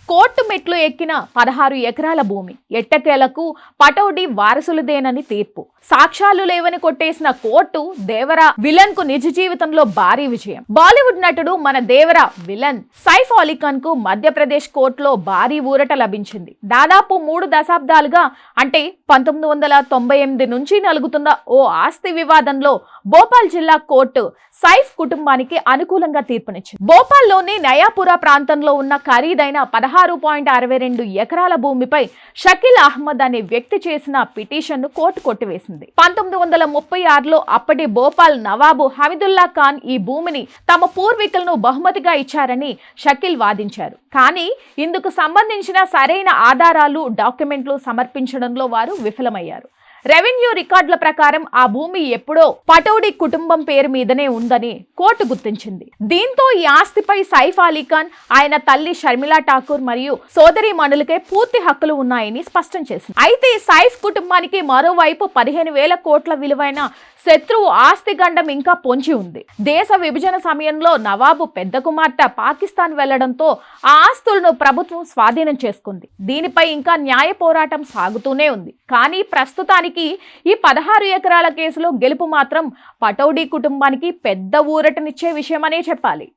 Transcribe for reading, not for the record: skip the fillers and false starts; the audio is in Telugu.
కోర్టు మెట్లు ఎక్కిన 16 ఎకరాల భూమి ఎట్టకేలకు పటౌడి వారసులదేనని తీర్పు. సాక్ష్యాలు లేవని కొట్టేసిన కోర్టు దేవర విలన్ కు నిజ జీవితంలో భారీ విజయం. బాలీవుడ్ నటుడు మన దేవర విలన్ సైఫ్ అలీ ఖాన్ కు మధ్యప్రదేశ్ కోర్టులో భారీ ఊరట లభించింది. దాదాపు 3 దశాబ్దాలుగా అంటే 1998 నుంచి నలుగుతున్న ఓ ఆస్తి వివాదంలో భోపాల్ జిల్లా కోర్టు సైఫ్ కుటుంబానికి అనుకూలంగా తీర్పునిచ్చింది. భోపాల్లోని నయాపురా ప్రాంతంలో ఉన్న ఖరీదైన 16.62 ఎకరాల భూమిపై షకీల్ అహ్మద్ అనే వ్యక్తి చేసిన పిటిషన్ను కోర్టు కొట్టివేసింది. 1936లో అప్పటి భోపాల్ నవాబు హమీదుల్లా ఖాన్ ఈ భూమిని తమ పూర్వీకులను బహుమతిగా ఇచ్చారని షకీల్ వాదించారు. కానీ ఇందుకు సంబంధించిన సరైన ఆధారాలు, డాక్యుమెంట్లు సమర్పించడంలో వారు విఫలమయ్యారు. రెవెన్యూ రికార్డుల ప్రకారం ఆ భూమి ఎప్పుడో పటౌడి కుటుంబం పేరు మీదనే ఉందని కోర్టు గుర్తించింది. దీంతో ఈ ఆస్తిపై సైఫ్ అలీ ఖాన్, ఆయన తల్లి షర్మిలా ఠాకూర్ మరియు సోదరి మణులకే పూర్తి హక్కులు ఉన్నాయని స్పష్టం చేసింది. అయితే సైఫ్ కుటుంబానికి మరోవైపు 15,000 కోట్ల విలువైన శత్రువు ఆస్తి గండం ఇంకా పొంచి ఉంది. దేశ విభజన సమయంలో నవాబు పెద్ద కుమార్తె పాకిస్తాన్ వెళ్లడంతో ఆ ఆస్తులను ప్రభుత్వం స్వాధీనం చేసుకుంది. దీనిపై ఇంకా న్యాయ పోరాటం సాగుతూనే ఉంది. కానీ ప్రస్తుతానికి ఈ 16 ఎకరాల కేసులో గెలుపు మాత్రం పటౌడి కుటుంబానికి పెద్ద ఊరటనిచ్చే విషయమనే చెప్పాలి.